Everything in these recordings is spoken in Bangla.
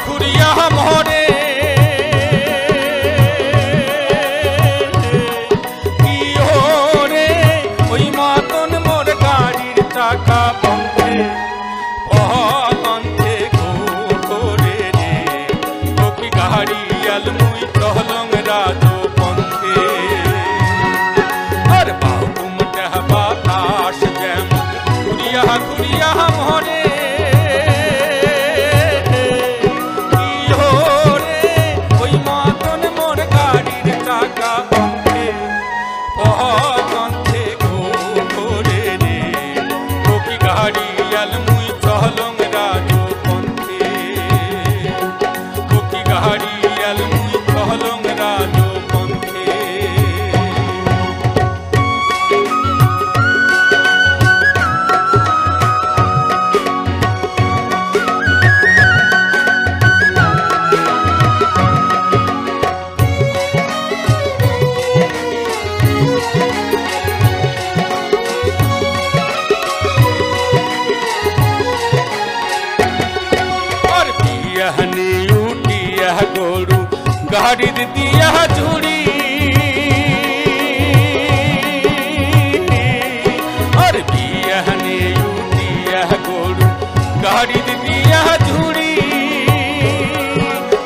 ঘুরিয়া মরে কি ওরে ওই মতন মোর গাড়ির চাকা বন্ধে পথে ঘোরে রে ও কি গাড়ি আল মুই চহলং রাজো পন্থে আর বাহুমটা বাতাস যেমন ঘুরিয়া ঘুরিয়া মরে गाड़ी दिया झूड़ी और बियाहने उठिया गोरू गाड़ी दिया झूड़ी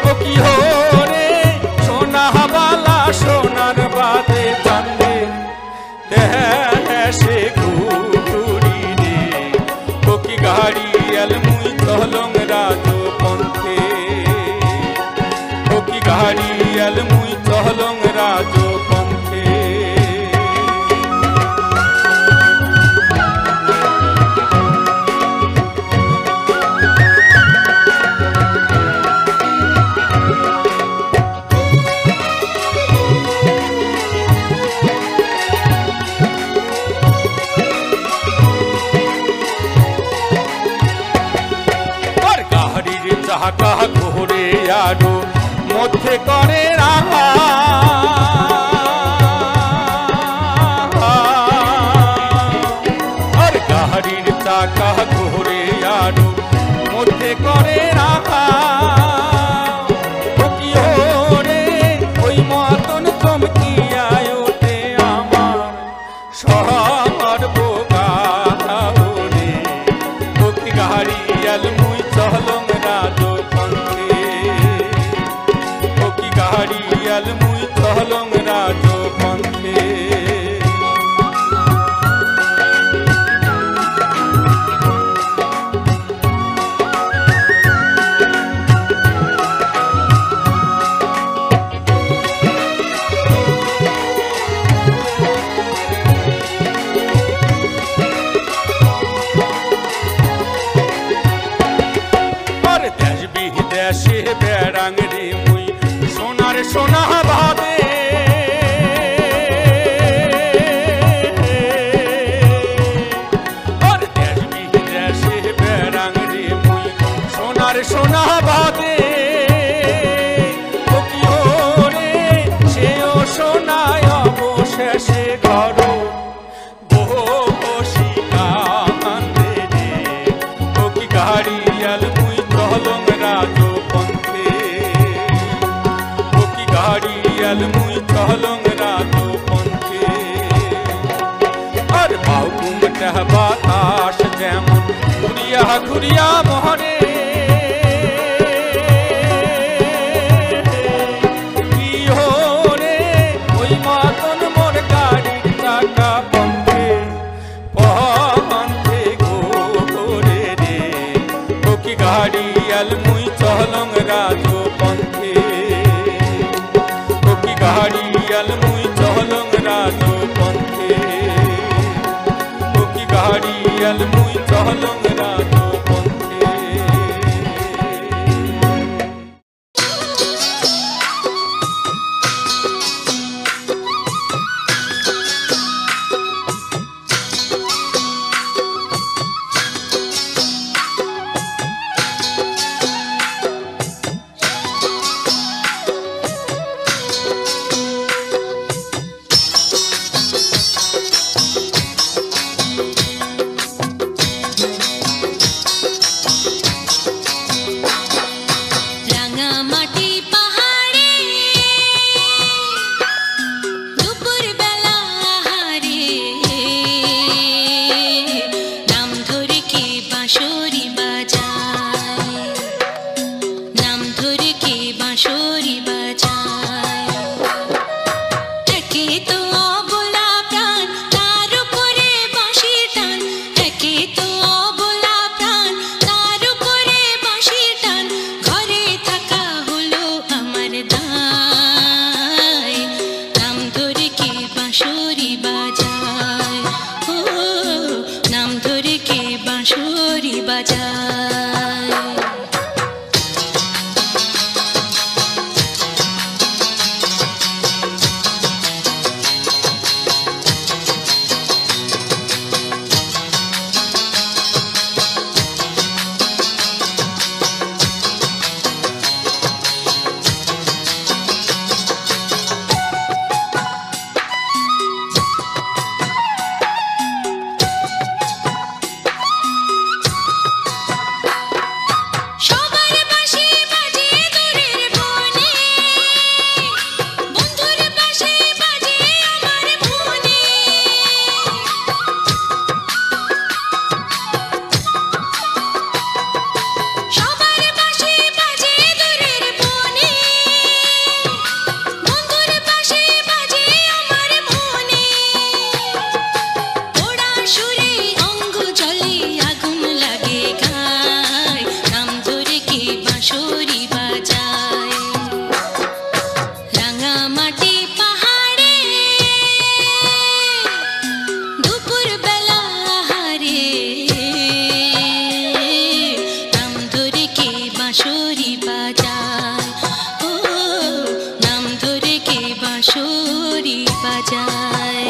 ओ की हो रे सोना वाला सोनार बादे चांदे देशे घूरी रे ओ की गाड़ी अलमुई चहलंग राजो पंथे गाड़ी अलमुई चहलंग राजो पंथे और गाड़ीर चाका घोरे आरो মধ্যে করে রাখা আর গাড়ির চাকা ঘুরে আরো মধ্যে করে রাখা কি রে ওই মতন চমকিয়া ওঠে আমার সবার বোকা রে ওকে গাড়ি আলমুই চহলং রাজো गाड़ी अलमुई चहलंग राजो पंथे और देश विदेशे बेड़ांग रे मुई सोना भादे और देश विदेशे बेड़ांग रे मुई सोनार सोना भादे ओ की रे সেও সোনায় অবশেষে ঘর বসি কান্দে রে ও কি গাড়ি আলমুই চহলং রাজো পন্থে गाड़ी अलमुई चहलंग राजो पंथे और बाहुमटा बातास जेमन घुरिया घुरिया मोहरे की हो रे ओई मतन मोर गाड़ीर चाका पंथे घोरे रे ओ की गाड़ी अलमुई चहलंग राजो पंथे गाड़ी अलमुई चहलंग राजो पंथे ओ की गाड़ी अलमुई चहलंग राजो पंथे বাঁশরি বাজায়, ও নাম ধরে কে বাঁশরি বাজায়।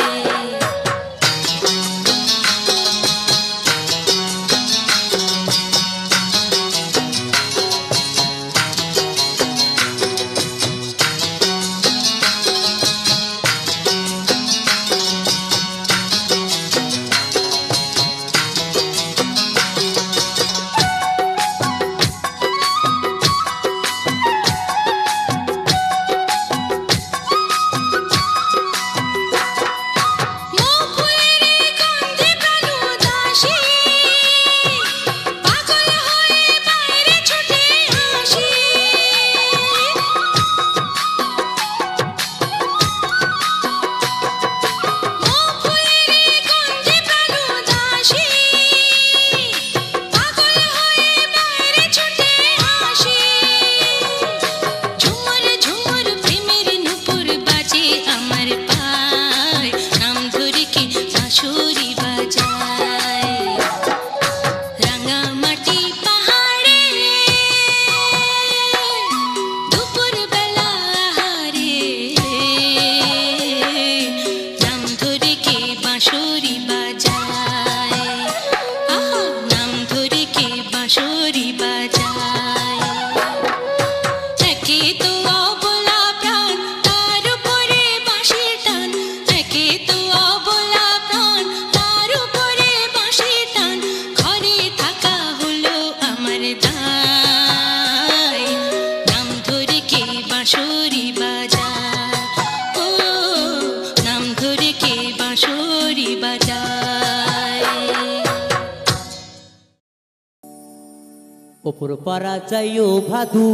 ওপর পারা যাইও ভাদু,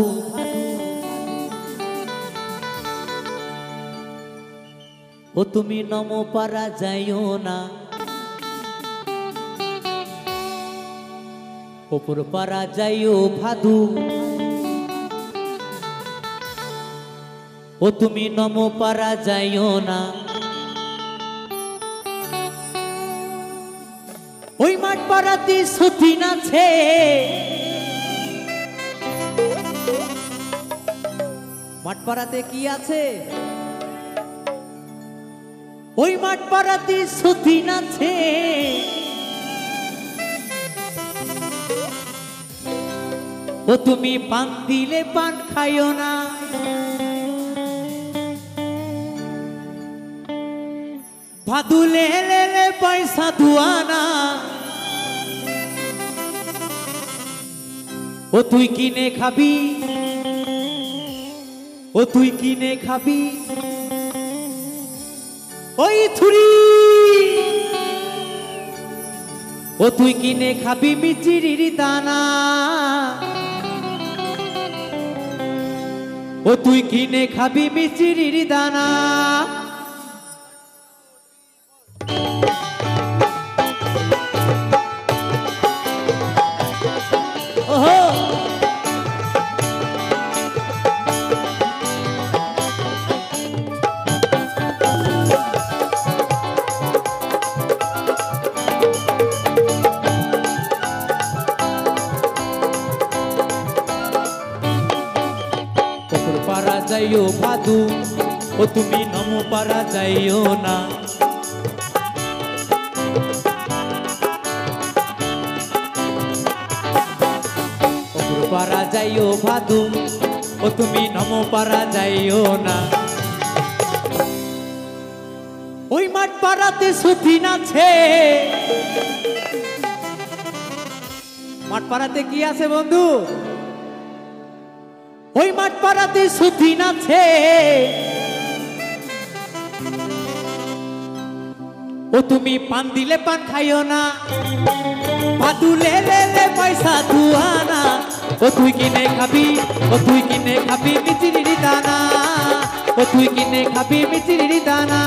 ও তুমি নম পারা যাইও না। ওপর পারা যাইও ভাদু, ও তুমি নম পারা যাইও না। ওই মাঠ পাড়াতে সতীন আছে, মাঠ পাড়াতে কি আছে? ওই মাঠ পাড়াতে সতীন আছে, ও তুমি পান দিলে পান খাইও না। ভাদু লে লে লে পয়সা দুয়ানা, ও তুই কিনে খাবি, ও তুই কিনে খাবি ওই থুরি, ও তুই কিনে খাবি মিচিরির দানা, ও তুই কিনে খাবি মিচিরির দানা। যাইও ভাদু, ও তুমি নম পারা যাইও না। ওপর পারা যাইও ভাদু, ও তুমি নম পারা যাইও না। ওই মাঠ পাড়াতে সতীন আছে, মাঠ পাড়াতে কি আছে বন্ধু? ওই মাঠ পাড়াতে সতীন আছে, ও তুমি পান দিলে পান খাইও না। ভাদু লে লে লে পয়সা দুয়ানা, ও তুই কিনে খাবি, ও তুই কিনে খাবি মিচিরির দানা, ও তুই কিনে খাবি মিচিরির দানা।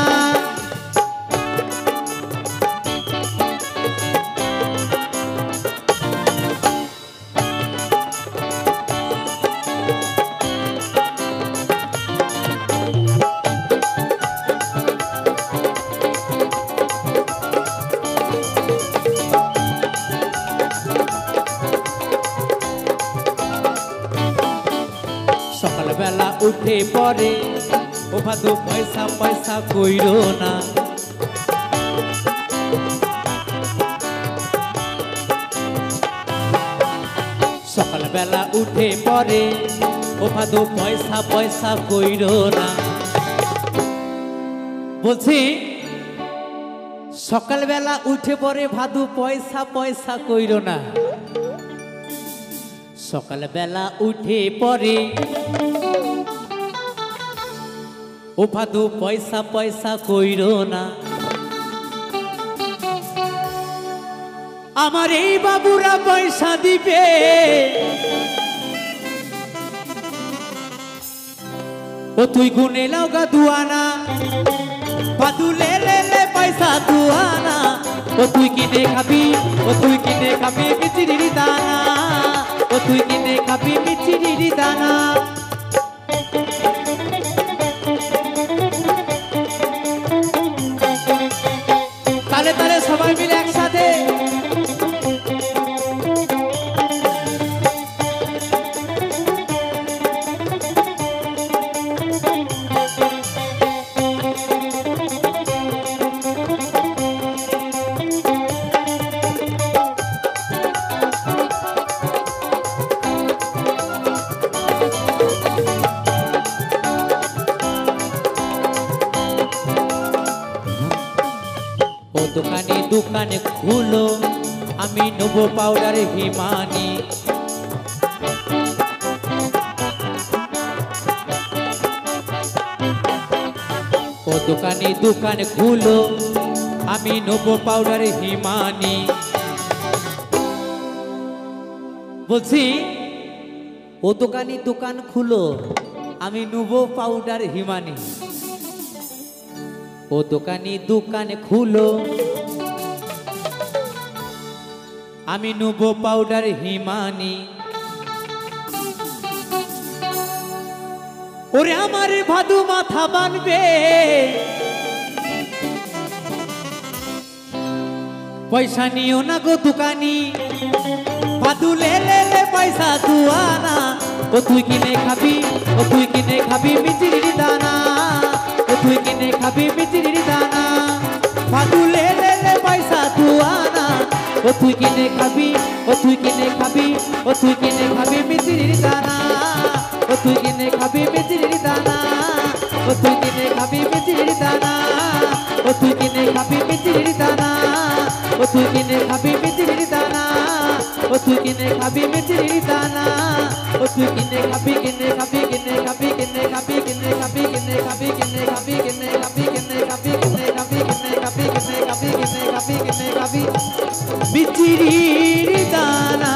সকালবেলা উঠে পরে ও ভাদু পয়সা পয়সা কইরো না সকালবেলা উঠে পরে ও ভাদু পয়সা পয়সা কইরো না বলছি সকালবেলা উঠে পরে ভাদু পয়সা পয়সা কইরো না সকালবেলা উঠে পরে ও ভাদু পয়সা পয়সা কইরো না আমার এই বাবুরা পয়সা দিবে ও তুই গুনে লাউগা দুয়ানা ভাদু লে লে লে পয়সা দুয়ানা ও তুই কিনে খাবি মিচিরির দানা ও তুই কিনে খাবি মিচিরির দানা তালে তালে সবাই মিলে একসাথে দোকানে দোকানে খুলো আমি নেবো পাউডার হিমানি ও দোকানে দোকানে খুলো আমি নেবো পাউডার হিমানি বলছি ও দোকানে দোকান খুলো আমি নেবো পাউডার হিমানি ও দোকানি দোকান খুলো আমি নেবো পাউডার হিমানি ওরে আমার ভাদু মাথা বানবে পয়সা নিও না গো দোকানি ভাদু লে লে লে পয়সা দুয়ানা ও তুই কিনে খাবি মিচিরির দানা ও তুই কিনে খাবি মিচিরির দানা ভাদু লে লে লে পয়সা দুয়ানা ও তুই কিনে খাবি মিচিরির দানা ও তুই কিনে খাবি মিচিরির দানা ও তুই কিনে খাবি মিচিরির দানা ও তুই কিনে খাবি মিচিরির দানা ও তুই কিনে খাবি মিচিরির দানা ও তুই কিনে খাবি মিচিরির দানা ও তুই কিনে খাবি মিচিরির দানা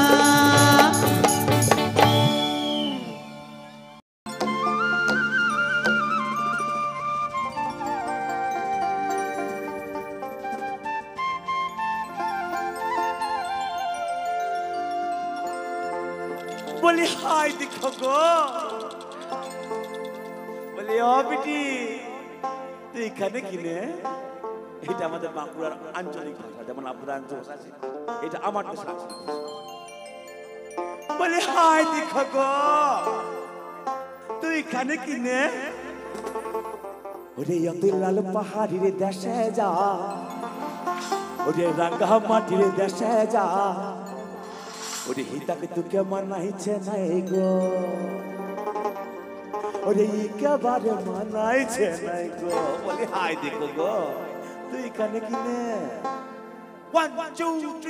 বলি হাই দেখো গো বলি ও বিটি তুই এখানে কিনে এটা আমাদের বাঁকুড়ার আঞ্চলিক ভাষা যেমন আপনার আঞ্চলিক ভাষা এটা আমার ভাষা বলি হাই দেখো গো তুই এখানে কিনে ওরে অতুল লাল পাহাড়ির দেশে যা ওরে রাঙ্গা মাটির দেশে যা ওরে হিতাকে তোকে মানাইছে নাই গো ওরে একেবারে মানাইছে নাই গো বলি হাই দেখো গো তুই এখানে কিনে 1 2 3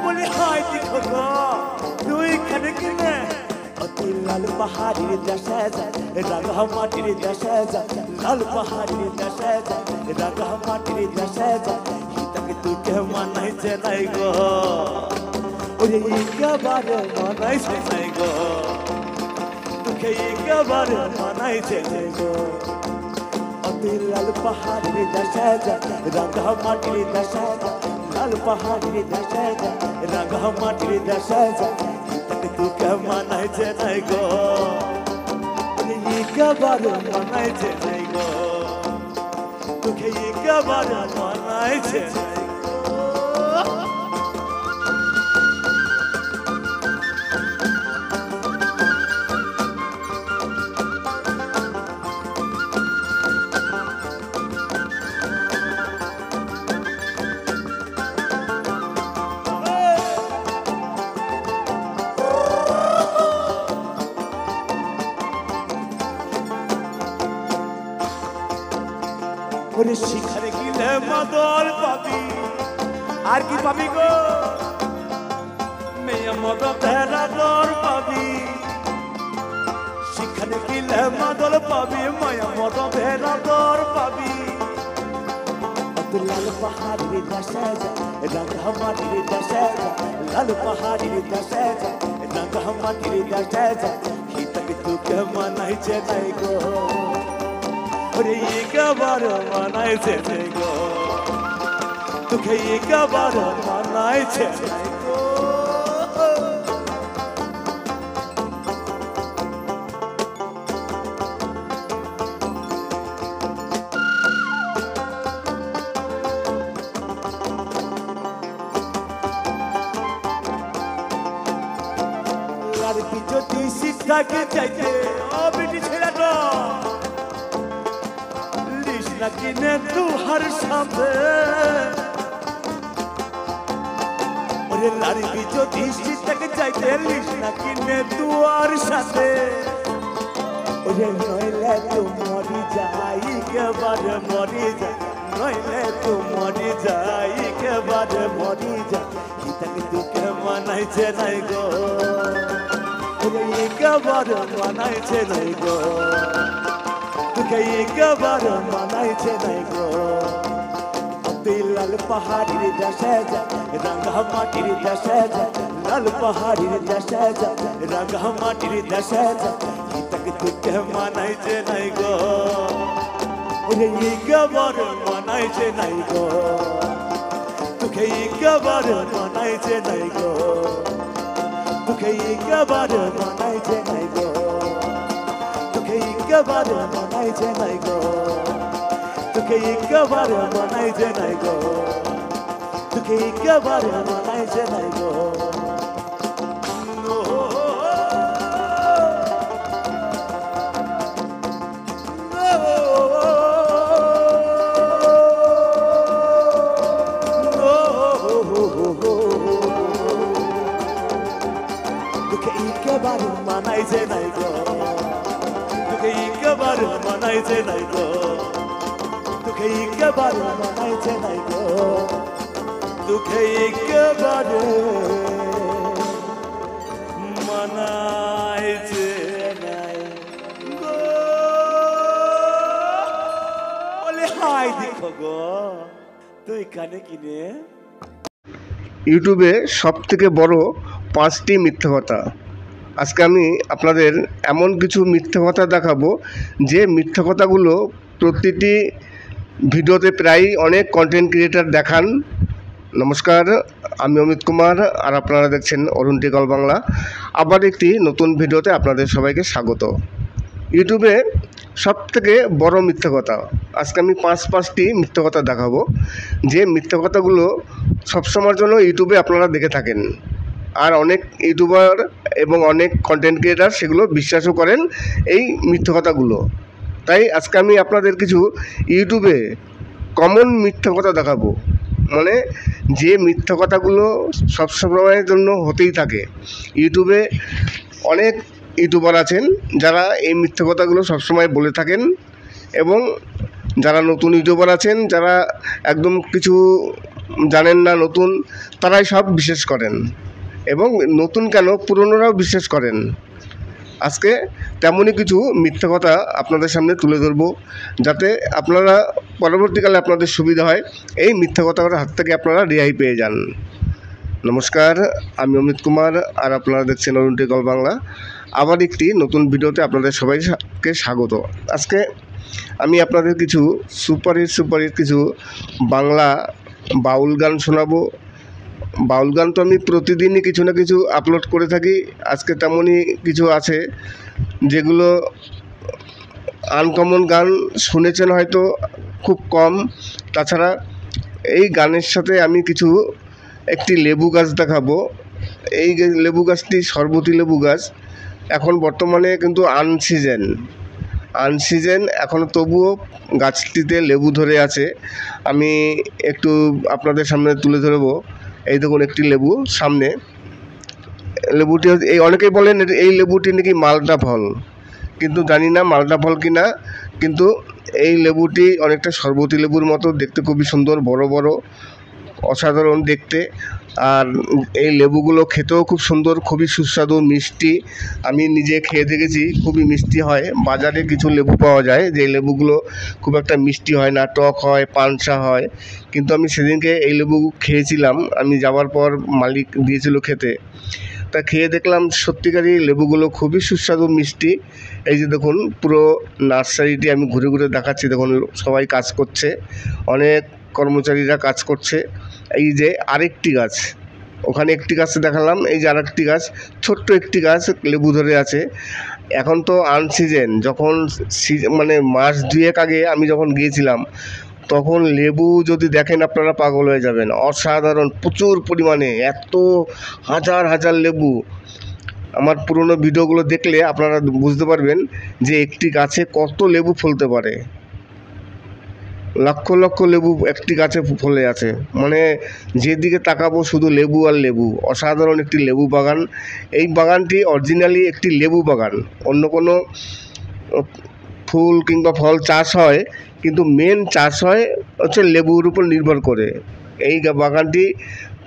বলি হাই দেখো গো তুই খানে কিনে অতি লাল পাহাড়ির দেশে যায় রাঙা মাটির দেশে যায় লাল পাহাড়ির দেশে যায় রাঙা মাটির দেশে যায় হিতাকে তুকে মানাইছে নাই গো ওরে একেবারে মানাইছে নাই গো তুকে একেবারে মানাইছে নাই গো অতি লাল পাহাড়ির দেশে যায় রাঙা মাটির দেশে যায় লাল পাহাড়ির দেশে যায় রাঙা মাটির দেশে যায় হিতাকে তুকে মানাইছে নাই গো একেবারে মানাইছে নাই গো তোকে একেবারে মানাইছে নাই গো ওরে শিখারে গিলে মাদল পাবি আর কি পাবি গো মেয়া মদ ভেড়া দর পাবি শিখারে গিলে মাদল পাবি মায়া মদ ভেড়া দর পাবি লাল পাহাড়ির দেশে যায় রাঙা মাটির দেশে যায় লাল পাহাড়ির দেশে যায় রাঙা মাটির দেশে যায় হিতাকে তুকে মানাইছে নাই গো ওরে একেবারে মানাইছে নাই গো তোকে একেবারে মানাইছে নাই গো আর কি যদি শিক্ষাকে চাইতে ও বেটি ছেলেটা কিনে তুহার সাথে ওরে লাড়বি যদি শীতকে চাইতে লিস না কিনে তুয়ার সাথে ওরে নইলে তো মরি যাই কেবারে মরি যায় নইলে তো মরি যাই কেবারে মরি যায় হিতাকে তুকে মানাইছে নাই গো ওরে একেবারে মানাইছে নাই গো তোকে একেবারে মানাইছে নাই গো অতি লাল পাহাড়ির দেশে যায় রাঙা মাটির দেশে যায় লাল পাহাড়ির দেশে যায় রাঙা মাটির দেশে যায় হিতাকে তোকে মানাইছে নাই গো ওরে একেবারে মানাইছে নাই গো তোকে একেবারে মানাইছে নাই গো তোকে একেবারে মানাইছে নাই গো একেবারে মানাইছে নাই গো তোকে একেবারে মানাইছে নাই গো তোকে একেবারে মানাইছে নাই গো তোকে একেবারে মানাইছে নাই গো তোকে একেবারে মানাইছে নাই গো তোকে একেবারে মানাইছে নাই গো তোকে একেবারে মানাইছে নাই গো বলে হাই দেখো গো তুই কানে কিনে ইউটিউবে সবথেকে বড় 5টি মিথ্যা কথা। আজকে আমি আপনাদের এমন কিছু মিথ্যা কথা দেখাবো যে মিথ্যা কথাগুলো প্রতিটি ভিডিওতে প্রায় অনেক কন্টেন্ট ক্রিয়েটার দেখান। নমস্কার, আমি অমিত কুমার আর আপনারা দেখছেন অরুণ টেকল বাংলা। আবার একটি নতুন ভিডিওতে আপনাদের সবাইকে স্বাগত। ইউটিউবে সবথেকে বড় মিথ্যা কথা, আজকে আমি 5টি মিথ্যা কথা দেখাবো যে মিথ্যা কথাগুলো সবসময়ের জন্য ইউটিউবে আপনারা দেখে থাকেন, আর অনেক ইউটিউবার এবং অনেক কন্টেন্ট ক্রিয়েটার সেগুলো বিশ্বাসও করেন এই মিথ্যা কথাগুলো। তাই আজকে আমি আপনাদের কিছু ইউটিউবে কমন মিথ্যা কথা দেখাবো, মানে যে মিথ্যা কথাগুলো সবসময়ের জন্য হতেই থাকে। ইউটিউবে অনেক ইউটিউবার আছেন যারা এই মিথ্যা কথাগুলো সবসময় বলে থাকেন এবং যারা নতুন ইউটিউবার আছেন, যারা একদম কিছু জানেন না, নতুন, তারাই সব বিশ্বাস করেন, এবং নতুন কেন পুরনোরাও বিশ্বাস করেন। আজকে তেমনই কিছু মিথ্যা কথা আপনাদের সামনে তুলে ধরবো, যাতে আপনারা পরবর্তীকালে আপনাদের সুবিধা হয়, এই মিথ্যা কথার হাত থেকে আপনারা রেহাই পেয়ে যান। নমস্কার, আমি অমিত কুমার, আর আপনারা দেখছেন অরুণ টেকল বাংলা। আবার একটি নতুন ভিডিওতে আপনাদের সবাইকে স্বাগত। আজকে আমি আপনাদের কিছু সুপারহিট কিছু বাংলা বাউল গান শোনাবো। বাউল গান তো আমি প্রতিদিনই কিছু না কিছু আপলোড করে থাকি। আজকে তেমনই কিছু আছে যেগুলো আনকমন গান, শুনেছেন হয়তো খুব কম। তাছাড়া এই গানের সাথে আমি একটি লেবু গাছ দেখাবো। এই লেবু গাছটি শরবতী লেবু গাছ। এখন বর্তমানে কিন্তু আনসিজন এখনও, তবুও গাছটিতে লেবু ধরে আছে। আমি একটু আপনাদের সামনে তুলে ধরবো। এই দেখুন একটি লেবু সামনে। লেবুটি এই অনেকেই বলেন এই লেবুটি নাকি মালটা ফল, কিন্তু জানি না মালটা ফল কি না। কিন্তু এই লেবুটি অনেকটা শরবতী লেবুর মতো দেখতে, খুবই সুন্দর, বড় বড়, অসাধারণ দেখতে। আর এই লেবুগুলো খেতেও খুব সুন্দর, খুবই সুস্বাদু, মিষ্টি। আমি নিজে খেয়ে দেখেছি, খুবই মিষ্টি হয়। বাজারে কিছু লেবু পাওয়া যায় যে লেবুগুলো খুব একটা মিষ্টি হয় না, টক হয়, পানসা হয়। কিন্তু আমি সেদিনকে এই লেবু খেয়েছিলাম, আমি যাওয়ার পর মালিক দিয়েছিল খেতে। তা খেয়ে দেখলাম সত্যিকারই লেবুগুলো খুবই সুস্বাদু, মিষ্টি। এই যে দেখুন পুরো নার্সারিটি আমি ঘুরে ঘুরে দেখাচ্ছি। দেখুন সবাই কাজ করছে, অনেক কর্মচারীরা কাজ করছে। এই যে আরেকটি গাছ, ওখানে একটি গাছ দেখালাম, এই যে আরেকটি গাছ, ছোট্ট একটি গাছ লেবু ধরে আছে। এখন তো আনসিজন, যখন মানে মাস 2 আগে আমি যখন গিয়েছিলাম, তখন লেবু যদি দেখেন আপনারা পাগল হয়ে যাবেন। অসাধারণ, প্রচুর পরিমাণে, এত হাজার হাজার লেবু। আমার পুরনো ভিডিওগুলো দেখলে আপনারা বুঝতে পারবেন যে একটি গাছে কত লেবু ফলতে পারে। লক্ষ লক্ষ লেবু একটি গাছে ফলে আছে, মানে যেদিকে তাকাবো শুধু লেবু আর লেবু। অসাধারণ একটি লেবু বাগান। এই বাগানটি অরিজিনালি একটি লেবু বাগান। অন্য কোনো ফুল কিংবা ফল চাষ হয়, কিন্তু মেন চাষ হয় হচ্ছে লেবুর উপর নির্ভর করে। এই বাগানটি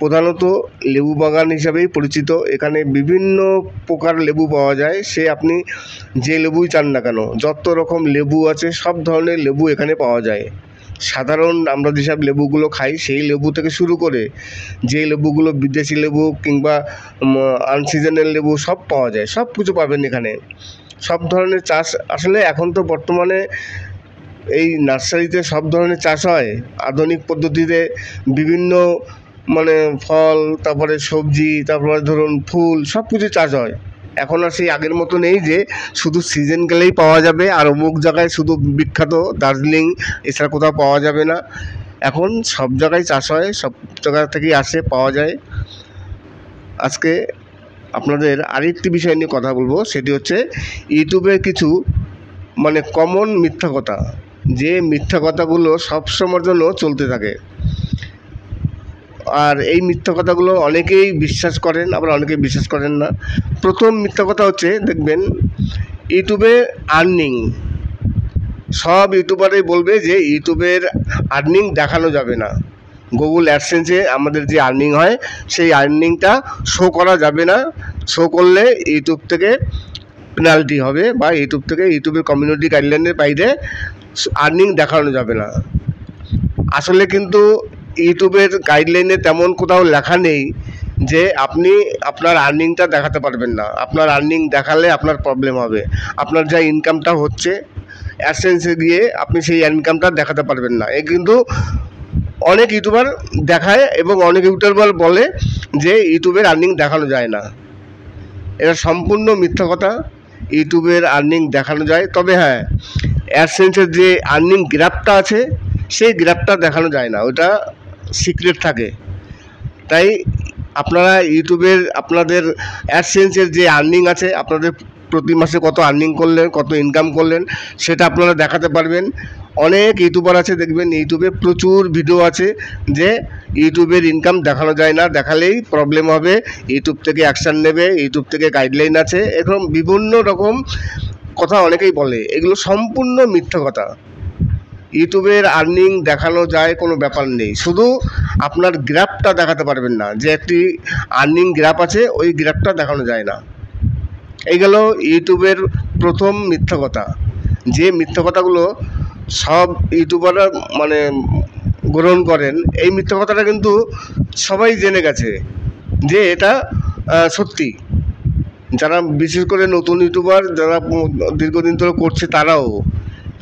প্রধানত লেবু বাগান হিসাবেই পরিচিত। এখানে বিভিন্ন প্রকার লেবু পাওয়া যায়, সে আপনি যে লেবুই চান না কেন, যত রকম লেবু আছে সব ধরনের লেবু এখানে পাওয়া যায়। সাধারণ আমরা যেসব লেবুগুলো খাই সেই লেবু থেকে শুরু করে যে লেবুগুলো বিদেশি লেবু কিংবা আনসিজনের লেবু সব পাওয়া যায়, সব কিছু পাবেন এখানে। সব ধরনের চাষ আসলে এখন তো বর্তমানে এই নার্সারিতে সব ধরনের চাষ হয় আধুনিক পদ্ধতিতে। বিভিন্ন মানে ফল, তারপরে সবজি, তারপরে ধরুন ফুল, সব কিছু চাষ হয়। এখন আর সেই আগের মতো নেই যে শুধু সিজন গেলেই পাওয়া যাবে আর অমুক জায়গায় শুধু বিখ্যাত দার্জিলিং, এছাড়া কোথাও পাওয়া যাবে না। এখন সব জায়গায় চাষ হয়, সব জায়গা থেকেই আসে, পাওয়া যায়। আজকে আপনাদের আরেকটি বিষয় নিয়ে কথা বলবো, সেটি হচ্ছে ইউটিউবের কিছু মানে কমন মিথ্যা কথা, যে মিথ্যা কথাগুলো সবসময়ের জন্য চলতে থাকে। আর এই মিথ্যা কথাগুলো অনেকেই বিশ্বাস করেন, আবার অনেকেই বিশ্বাস করেন না। প্রথম মিথ্যা কথা হচ্ছে, দেখবেন ইউটিউবে আর্নিং, সব ইউটিউবারই বলবে যে ইউটিউবের আর্নিং দেখানো যাবে না। গুগল অ্যাডসেন্সে আমাদের যে আর্নিং হয় সেই আর্নিংটা শো করা যাবে না। শো করলে ইউটিউব থেকে পেনাল্টি হবে, বা ইউটিউবের কমিউনিটি গাইডলাইনের বাইরে আর্নিং দেখানো যাবে না। আসলে কিন্তু ইউটিউবের গাইডলাইনে তেমন কোথাও লেখা নেই যে আপনি আপনার আর্নিংটা দেখাতে পারবেন না। আপনার আর্নিং দেখালে আপনার প্রবলেম হবে। আপনার যা ইনকামটা হচ্ছে অ্যাডসেন্সে গিয়ে আপনি সেই ইনকামটা দেখাতে পারবেন না। এ কিন্তু অনেক ইউটিউবার দেখায়, এবং অনেক ইউটিউবার বলে যে ইউটিউবের আর্নিং দেখানো যায় না। এটা সম্পূর্ণ মিথ্যা কথা। ইউটিউবের আর্নিং দেখানো যায়, তবে হ্যাঁ, অ্যাডসেন্সের যে আর্নিং গ্রাফটা আছে সেই গ্রাফটা দেখানো যায় না, ওটা সিক্রেট থাকে। তাই আপনারা ইউটিউবের আপনাদের অ্যাডসেন্সের যে আর্নিং আছে, আপনাদের প্রতি মাসে কত আর্নিং করলেন, কত ইনকাম করলেন, সেটা আপনারা দেখাতে পারবেন। অনেক ইউটিউবার আছে, দেখবেন ইউটিউবে প্রচুর ভিডিও আছে যে ইউটিউবের ইনকাম দেখানো যায় না, দেখালেই প্রবলেম হবে, ইউটিউব থেকে অ্যাকশান নেবে, ইউটিউব থেকে গাইডলাইন আছে, এরকম বিভিন্ন রকম কথা অনেকেই বলে, এগুলো সম্পূর্ণ মিথ্যা কথা। ইউটিউবের আর্নিং দেখানো যায় কোনো ব্যাপার নেই, শুধু আপনার গ্রাফটা দেখাতে পারবেন না, যে একটি আর্নিং গ্রাফ আছে ওই গ্রাফটা দেখানো যায় না। এই গেল ইউটিউবের প্রথম মিথ্যা কথা, যে মিথ্যা কথাগুলো সব ইউটিউবাররা মানে গ্রহণ করেন। এই মিথ্যা কথাটা কিন্তু সবাই জেনে গেছে যে এটা সত্যি। যারা বিশেষ করে নতুন ইউটিউবার যারা দীর্ঘদিন ধরে করছে তারাও,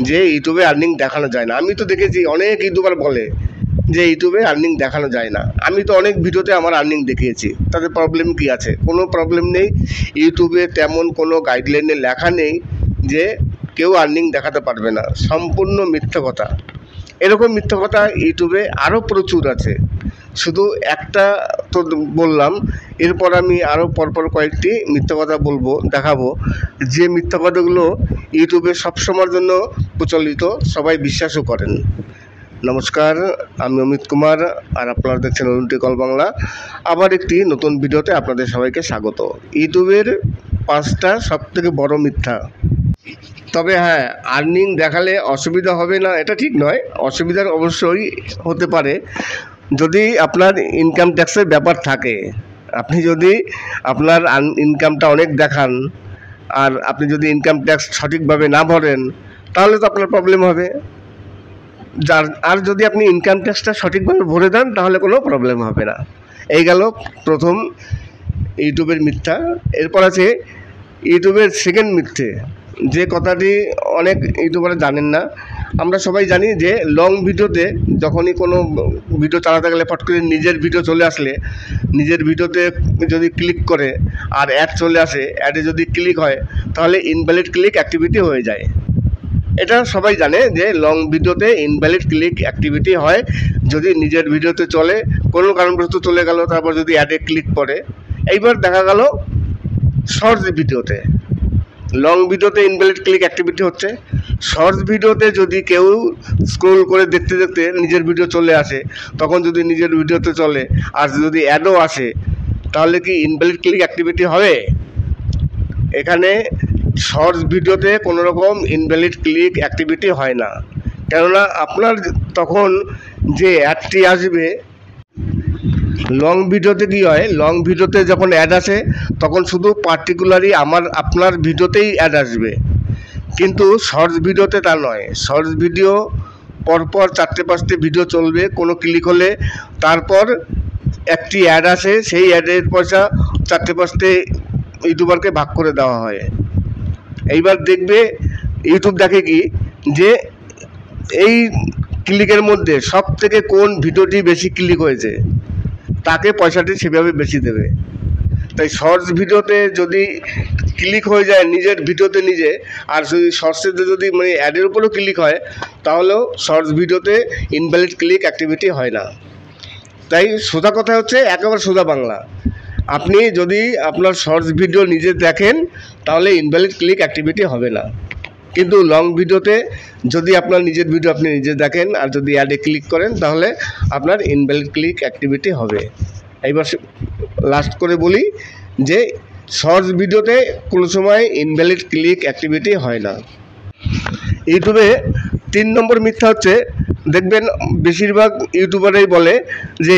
যে ইউটিউবে আর্নিং দেখানো যায় না। আমি তো দেখেছি অনেক ইউটিউবার বলে যে ইউটিউবে আর্নিং দেখানো যায় না। আমি তো অনেক ভিডিওতে আমার আর্নিং দেখিয়েছি, তাদের প্রবলেম কি আছে? কোনো প্রবলেম নেই। ইউটিউবে তেমন কোনো গাইডলাইনে লেখা নেই যে কেউ আর্নিং দেখাতে পারবে না, সম্পূর্ণ মিথ্যা কথা। এরকম মিথ্যা কথা ইউটিউবে আরও প্রচুর আছে, শুধু একটা তো বললাম, এরপর আমি আরও পরপর কয়েকটি মিথ্যা কথা বলবো, দেখাবো, যে মিথ্যা কথাগুলো ইউটিউবে সবসময়ের জন্য প্রচলিত, সবাই বিশ্বাসও করেন। নমস্কার, আমি অমিত কুমার, আর আপনারা দেখছেন অরুণটিক অল বাংলা। আবার একটি নতুন ভিডিওতে আপনাদের সবাইকে স্বাগত। ইউটিউবের 5টা সবথেকে বড় মিথ্যা। তবে হ্যাঁ, আর্নিং দেখালে অসুবিধা হবে না এটা ঠিক নয়, অসুবিধার অবশ্যই হতে পারে যদি আপনার ইনকাম ট্যাক্সের ব্যাপার থাকে। আপনি যদি আপনার ইনকামটা অনেক দেখান আর আপনি যদি ইনকাম ট্যাক্স সঠিকভাবে না ভরেন, তাহলে তো আপনার প্রবলেম হবে। আর যদি আপনি ইনকাম ট্যাক্সটা সঠিকভাবে ভরে দেন তাহলে কোনো প্রবলেম হবে না। এই গেল প্রথম ইউটিউবের মিথ্যা। এরপর আছে ইউটিউবের সেকেন্ড মিথ্যে, যে কথাটি অনেক ইউটিউবাররা জানেন না। আমরা সবাই জানি যে লং ভিডিওতে যখনই কোনো ভিডিও চালাতে গেলে ফট করে নিজের ভিডিও চলে আসলে, নিজের ভিডিওতে যদি ক্লিক করে আর অ্যাড চলে আসে, অ্যাডে যদি ক্লিক হয় তাহলে ইনভ্যালিড ক্লিক অ্যাক্টিভিটি হয়ে যায়। এটা সবাই জানে যে লং ভিডিওতে ইনভ্যালিড ক্লিক অ্যাক্টিভিটি হয় যদি নিজের ভিডিওতে চলে, কোনো কারণবশত চলে গেল, তারপর যদি অ্যাডে ক্লিক করে। এইবার দেখা গেল শর্টস ভিডিওতে, লং ভিডিওতে ইনভ্যালিড ক্লিক অ্যাক্টিভিটি হচ্ছে, শর্টস ভিডিওতে যদি কেউ স্ক্রোল করে দেখতে দেখতে নিজের ভিডিও চলে আসে, তখন যদি নিজের ভিডিওতে চলে আর যদি অ্যাডও আসে, তাহলে কি ইনভ্যালিড ক্লিক অ্যাক্টিভিটি হবে? এখানে শর্টস ভিডিওতে কোনো রকম ইনভ্যালিড ক্লিক অ্যাক্টিভিটি হয় না, কেননা আপনার তখন যে অ্যাডটি আসবে, লং ভিডিওতে কী হয়, লং ভিডিওতে যখন অ্যাড আসে তখন শুধু পার্টিকুলারই আপনার ভিডিওতেই অ্যাড আসবে, কিন্তু শর্টস ভিডিওতে তা নয়। শর্টস ভিডিও পরপর 4টে-5টে ভিডিও চলবে, কোনো ক্লিক হলে তারপর একটি অ্যাড আসে, সেই অ্যাডের পয়সা 4টে-5টে ইউটিউবারকে ভাগ করে দেওয়া হয়। এইবার দেখবে ইউটিউব দেখে কি, যে এই ক্লিকের মধ্যে সব থেকে কোন ভিডিওটি বেশি ক্লিক হয়েছে, তাকে পয়সাটি সেভাবে বেশি দেবে। তাই শর্টস ভিডিওতে যদি ক্লিক হয়ে যায় নিজের ভিডিওতে নিজে, আর যদি শর্টসেতে যদি মানে অ্যাডের উপরেও ক্লিক হয়, তাহলেও শর্টস ভিডিওতে ইনভ্যালিড ক্লিক অ্যাক্টিভিটি হয় না। তাই সোজা কথা হচ্ছে, একেবারে সোজা বাংলা, আপনি যদি আপনার শর্টস ভিডিও নিজে দেখেন তাহলে ইনভ্যালিড ক্লিক অ্যাক্টিভিটি হবে না, কিন্তু লং ভিডিওতে যদি আপনার নিজের ভিডিও আপনি নিজে দেখেন আর যদি অ্যাডে ক্লিক করেন তাহলে আপনার ইনভ্যালিড ক্লিক অ্যাক্টিভিটি হবে। এইবার লাস্ট করে বলি যে শর্টস ভিডিওতে কোনো সময় ইনভ্যালিড ক্লিক অ্যাক্টিভিটি হয় না। ইউটিউবে 3 নম্বর মিথ্যা হচ্ছে, দেখবেন বেশিরভাগ ইউটিউবারই বলে যে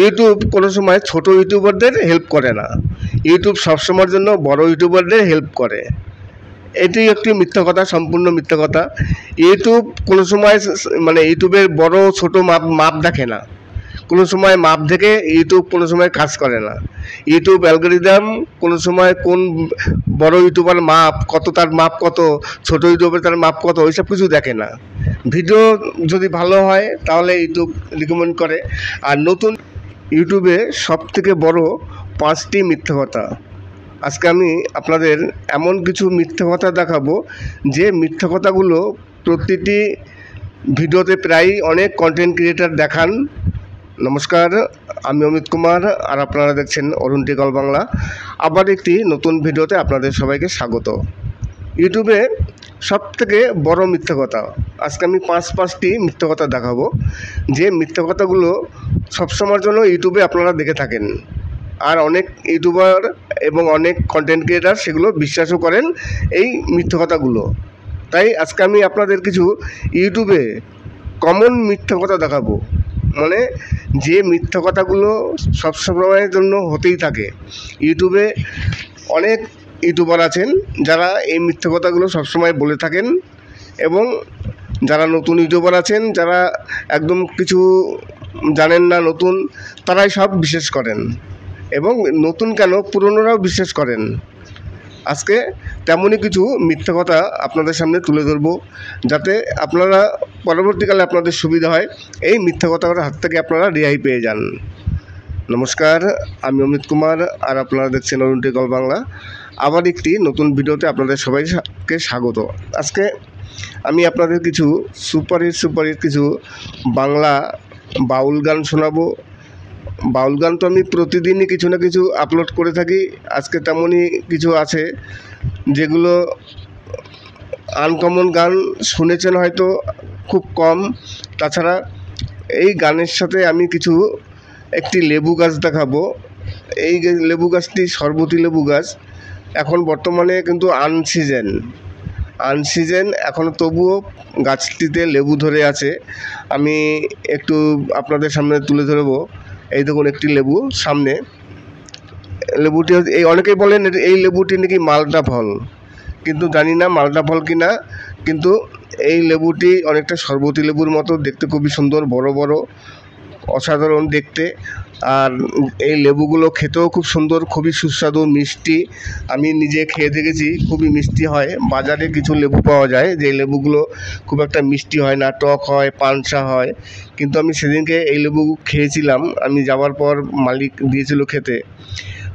ইউটিউব কোনো সময় ছোট ইউটিউবারদের হেল্প করে না, ইউটিউব সবসময়ের জন্য বড় ইউটিউবারদের হেল্প করে। এটি একটি মিথ্যা কথা, সম্পূর্ণ মিথ্যা কথা। ইউটিউব কোনো সময় মানে ইউটিউবের বড় ছোট মাপ দেখে না, কোনো সময় মাপ দেখে ইউটিউব কোনো সময় কাজ করে না। ইউটিউব অ্যালগরিদম কোনো সময় কোন বড় ইউটিউবার মাপ কত, তার মাপ কত, ছোট ইউটিউবের তার মাপ কত, ওইসব কিছু দেখে না। ভিডিও যদি ভালো হয় তাহলে ইউটিউব রিকমেন্ড করে। আর নতুন ইউটিউবে সবথেকে বড় 5টি মিথ্যা কথা। আজকে আমি আপনাদের এমন কিছু মিথ্যা কথা দেখাবো যে মিথ্যা কথাগুলো প্রতিটি ভিডিওতে প্রায় অনেক কন্টেন্ট ক্রিয়েটার দেখান। নমস্কার, আমি অমিত কুমার, আর আপনারা দেখছেন অরুণটিক অল বাংলা। আবার একটি নতুন ভিডিওতে আপনাদের সবাইকে স্বাগত। ইউটিউবে সবথেকে বড় মিথ্যা কথা, আজকে আমি 5টি মিথ্যা কথা দেখাবো যে মিথ্যা কথাগুলো সবসময়ের জন্য ইউটিউবে আপনারা দেখে থাকেন। আর অনেক ইউটিউবার এবং অনেক কন্টেন্ট ক্রিয়েটার সেগুলো বিশ্বাসও করেন এই মিথ্যে কথাগুলো। তাই আজকে আমি আপনাদের কিছু ইউটিউবে কমন মিথ্যে কথা দেখাবো, মানে যে মিথ্যে কথাগুলো সবসময়ের জন্য হতেই থাকে। ইউটিউবে অনেক ইউটিউবার আছেন যারা এই মিথ্যে কথাগুলো সবসময় বলে থাকেন, এবং যারা নতুন ইউটিউবার আছেন, যারা একদম কিছু জানেন না, নতুন, তারাই সব বিশ্বাস করেন, এবং নতুন কেন পুরনোরাও বিশ্বাস করেন। আজকে তেমনই কিছু মিথ্যে কথা আপনাদের সামনে তুলে ধরবো, যাতে আপনারা পরবর্তীকালে আপনাদের সুবিধা হয়, এই মিথ্যে কথার হাত থেকে আপনারা রেহাই পেয়ে যান। নমস্কার, আমি অমিত কুমার, আর আপনারা দেখছেন অরুণ টেকল বাংলা। আবার একটি নতুন ভিডিওতে আপনাদের সবাইকে স্বাগত। আজকে আমি আপনাদের কিছু সুপারহিট কিছু বাংলা বাউল গান শোনাবো। বাউল গান তো আমি প্রতিদিনই কিছু না কিছু আপলোড করে থাকি। আজকে তেমনই কিছু আছে যেগুলো আনকমন গান, শুনেছেন হয়তো খুব কম। তাছাড়া এই গানের সাথে আমি কিছু একটি লেবু গাছ দেখাবো। এই লেবু গাছটি সরবতি লেবু গাছ। এখন বর্তমানে কিন্তু আনসিজন এখনও, তবুও গাছটিতে লেবু ধরে আছে। আমি একটু আপনাদের সামনে তুলে ধরবো। এই দেখুন একটি লেবু সামনে। লেবুটি এই অনেকেই বলেন এই লেবুটি নাকি মালটা ফল, কিন্তু জানি না মালটা ফল কি না, কিন্তু এই লেবুটি অনেকটা সরবতি লেবুর মতো দেখতে, খুবই সুন্দর, বড় বড়, অসাধারণ দেখতে। আর এই লেবুগুলো খেতেও খুব সুন্দর, খুবই সুস্বাদু, মিষ্টি। আমি নিজে খেয়ে দেখেছি, খুবই মিষ্টি হয়। বাজারে কিছু লেবু পাওয়া যায় যে লেবুগুলো খুব একটা মিষ্টি হয় না, টক হয়, পানসা হয়, কিন্তু আমি সেদিনকে এই লেবু খেয়েছিলাম। আমি যাওয়ার পর মালিক দিয়েছিল খেতে,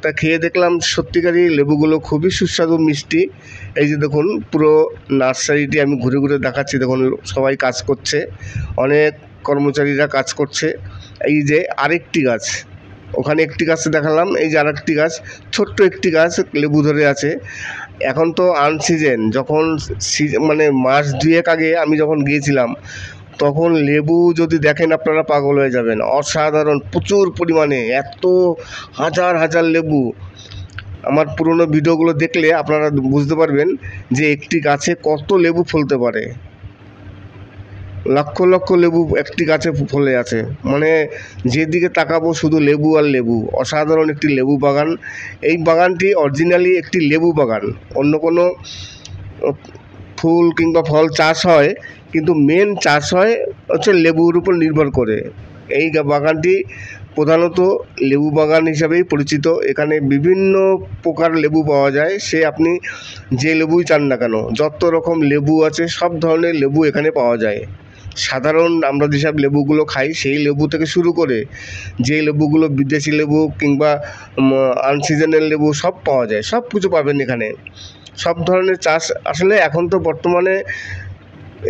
তা খেয়ে দেখলাম সত্যিকারই লেবুগুলো খুবই সুস্বাদু, মিষ্টি। এই যে দেখুন পুরো নার্সারিটি আমি ঘুরে ঘুরে দেখাচ্ছি। দেখুন সবাই কাজ করছে, অনেক কর্মচারীরা কাজ করছে। এই যে আরেকটি গাছ, ওখানে একটি গাছ দেখালাম, এই যে আরেকটি গাছ, ছোট্ট একটি গাছ লেবু ধরে আছে। এখন তো আনসিজন, যখন মানে মাস দুয়েক আগে আমি যখন গিয়েছিলাম, তখন লেবু যদি দেখেন আপনারা পাগল হয়ে যাবেন। অসাধারণ, প্রচুর পরিমাণে, এত হাজার হাজার লেবু। আমার পুরনো ভিডিওগুলো দেখলে আপনারা বুঝতে পারবেন যে একটি গাছে কত লেবু ফলতে পারে। লক্ষ লক্ষ লেবু একটি গাছে ফলে আছে, মানে যেদিকে তাকাবো শুধু লেবু আর লেবু। অসাধারণ একটি লেবু বাগান। এই বাগানটি অরিজিনালি একটি লেবু বাগান। অন্য কোনো ফুল কিংবা ফল চাষ হয়, কিন্তু মেন চাষ হয় হচ্ছে লেবুর উপর নির্ভর করে। এই বাগানটি প্রধানত লেবু বাগান হিসাবেই পরিচিত। এখানে বিভিন্ন প্রকার লেবু পাওয়া যায়, সে আপনি যে লেবুই চান না কেন, যত রকম লেবু আছে সব ধরনের লেবু এখানে পাওয়া যায়। সাধারণ আমরা যেসব লেবুগুলো খাই সেই লেবু থেকে শুরু করে যে লেবুগুলো বিদেশি লেবু কিংবা আনসিজনাল লেবু সব পাওয়া যায়, সব কিছু পাবেন এখানে। সব ধরনের চাষ আসলে এখন তো বর্তমানে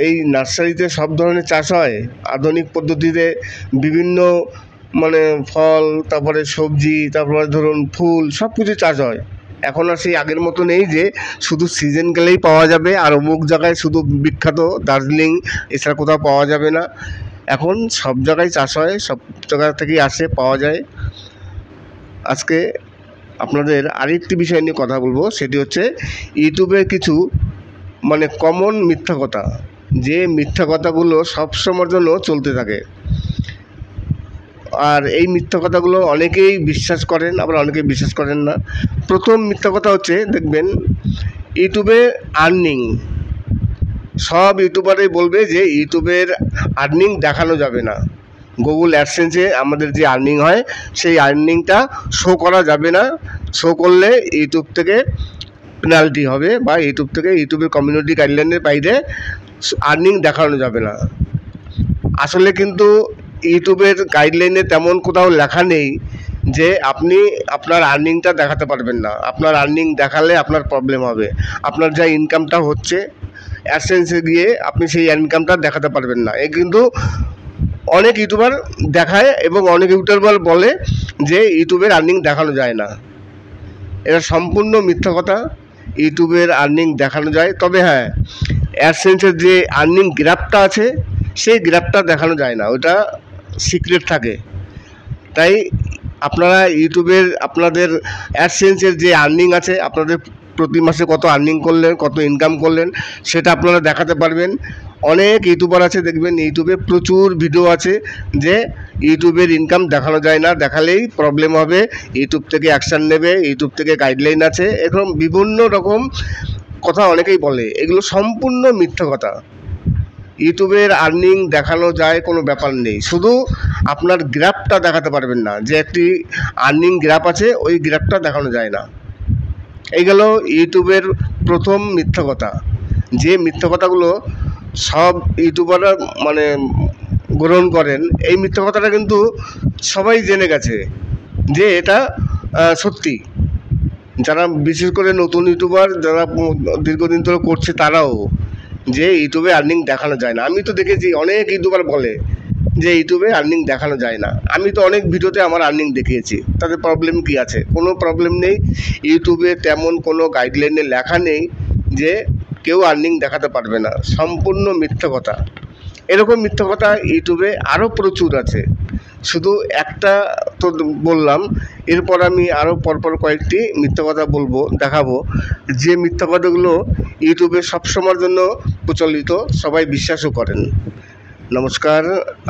এই নার্সারিতে সব ধরনের চাষ হয় আধুনিক পদ্ধতিতে। বিভিন্ন মানে ফল, তারপরে সবজি, তারপরে ধরুন ফুল, সব কিছু চাষ হয়। এখন আর সেই আগের মতো নেই যে শুধু সিজন গেলেই পাওয়া যাবে আর অমুক জায়গায় শুধু বিখ্যাত দার্জিলিং, এছাড়া কোথাও পাওয়া যাবে না। এখন সব জায়গায় চাষ হয়, সব জায়গা থেকেই আসে, পাওয়া যায়। আজকে আপনাদের আরেকটি বিষয় নিয়ে কথা বলবো, সেটি হচ্ছে ইউটিউবে কিছু মানে কমন মিথ্যা কথা, যে মিথ্যা কথাগুলো সবসময়ের জন্য চলতে থাকে। আর এই মিথ্যা কথাগুলো অনেকেই বিশ্বাস করেন, আবার অনেকেই বিশ্বাস করেন না। প্রথম মিথ্যা কথা হচ্ছে, দেখবেন ইউটিউবে আর্নিং, সব ইউটিউবারই বলবে যে ইউটিউবের আর্নিং দেখানো যাবে না। গুগল অ্যাডসেন্সে আমাদের যে আর্নিং হয় সেই আর্নিংটা শো করা যাবে না। শো করলে ইউটিউব থেকে পেনাল্টি হবে, বা ইউটিউবের কমিউনিটি গাইডলাইনের বাইরে আর্নিং দেখানো যাবে না। আসলে কিন্তু ইউটিউবের গাইডলাইনে তেমন কোথাও লেখা নেই যে আপনি আপনার আর্নিংটা দেখাতে পারবেন না। আপনার আর্নিং দেখালে আপনার প্রবলেম হবে। আপনার যা ইনকামটা হচ্ছে অ্যাডসেন্সে গিয়ে আপনি সেই ইনকামটা দেখাতে পারবেন না। এই কিন্তু অনেক ইউটিউবার দেখায়, এবং অনেক ইউটিউবার বলে যে ইউটিউবের আর্নিং দেখানো যায় না। এটা সম্পূর্ণ মিথ্যা কথা। ইউটিউবের আর্নিং দেখানো যায়, তবে হ্যাঁ, অ্যাডসেন্সের যে আর্নিং গ্রাফটা আছে সেই গ্রাফটা দেখানো যায় না, ওটা সিক্রেট থাকে। তাই আপনারা ইউটিউবের আপনাদের অ্যাডসেন্সের যে আর্নিং আছে, আপনাদের প্রতি মাসে কত আর্নিং করলেন, কত ইনকাম করলেন, সেটা আপনারা দেখাতে পারবেন। অনেক ইউটিউবার আছে, দেখবেন ইউটিউবে প্রচুর ভিডিও আছে যে ইউটিউবের ইনকাম দেখানো যায় না, দেখালেই প্রবলেম হবে, ইউটিউব থেকে অ্যাকশান নেবে, ইউটিউব থেকে গাইডলাইন আছে, এরকম বিভিন্ন রকম কথা অনেকেই বলে। এগুলো সম্পূর্ণ মিথ্যা কথা। ইউটিউবের আর্নিং দেখানো যায় কোনো ব্যাপার নেই, শুধু আপনার গ্রাফটা দেখাতে পারবেন না, যে একটি আর্নিং গ্রাফ আছে ওই গ্রাফটা দেখানো যায় না। এই গেল ইউটিউবের প্রথম মিথ্যা কথা। যে মিথ্যা কথাগুলো সব ইউটিউবাররা মানে গ্রহণ করেন, এই মিথ্যা কথাটা কিন্তু সবাই জেনে গেছে যে এটা সত্যি। যারা বিশেষ করে নতুন ইউটিউবার যারা দীর্ঘদিন ধরে করছে তারাও, যে ইউটিউবে আর্নিং দেখানো যায় না। আমি তো দেখেছি অনেক ইউটিউবার বলে যে ইউটিউবে আর্নিং দেখানো যায় না। আমি তো অনেক ভিডিওতে আমার আর্নিং দেখিয়েছি, তাতে প্রবলেম কি আছে? কোনো প্রবলেম নেই। ইউটিউবে তেমন কোনো গাইডলাইনে লেখা নেই যে কেউ আর্নিং দেখাতে পারবে না, সম্পূর্ণ মিথ্যা কথা। এরকম মিথ্যা কথা ইউটিউবে আরও প্রচুর আছে, শুধু একটা তো বললাম, এরপর আমি আরও পরপর কয়েকটি মিথ্যা কথা বলবো, দেখাবো, যে মিথ্যা কথাগুলো ইউটিউবে সবসময়ের জন্য প্রচলিত, সবাই বিশ্বাসও করেন। নমস্কার,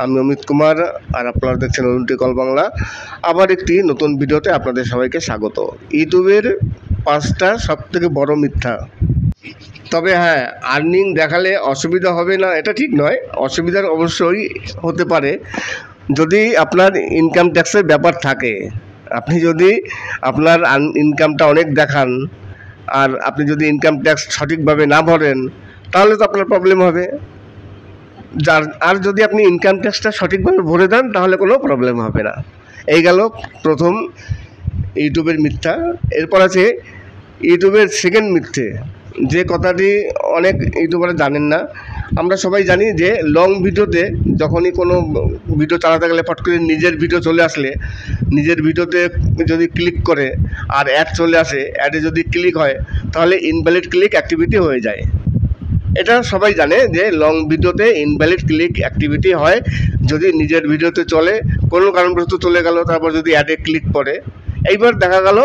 আমি অমিত কুমার, আর আপনারা দেখছেন অরুণ বাংলা। আবার একটি নতুন ভিডিওতে আপনাদের সবাইকে স্বাগত। ইউটিউবের 5টা সবথেকে বড় মিথ্যা। তবে হ্যাঁ, আর্নিং দেখালে অসুবিধা হবে না এটা ঠিক নয়, অসুবিধার অবশ্যই হতে পারে যদি আপনার ইনকাম ট্যাক্সের ব্যাপার থাকে। আপনি যদি আপনার ইনকামটা অনেক দেখান আর আপনি যদি ইনকাম ট্যাক্স সঠিকভাবে না ভরেন, তাহলে তো আপনার প্রবলেম হবে। আর যদি আপনি ইনকাম ট্যাক্সটা সঠিকভাবে ভরে দেন, তাহলে কোনো প্রবলেম হবে না। এই গেল প্রথম ইউটিউবের মিথ্যা। এরপর আছে ইউটিউবের সেকেন্ড মিথ্যে, যে কথাটি অনেক ইউটিউবাররা জানেন না। আমরা সবাই জানি যে লং ভিডিওতে যখনই কোনো ভিডিও চালাতে গেলে ফট করে নিজের ভিডিও চলে আসলে, নিজের ভিডিওতে যদি ক্লিক করে আর অ্যাড চলে আসে, অ্যাডে যদি ক্লিক হয় তাহলে ইনভ্যালিড ক্লিক অ্যাক্টিভিটি হয়ে যায়। এটা সবাই জানে যে লং ভিডিওতে ইনভ্যালিড ক্লিক অ্যাক্টিভিটি হয় যদি নিজের ভিডিওতে চলে, কোনো কারণবশত চলে গেল, তারপর যদি অ্যাডে ক্লিক করে। এইবার দেখা গেল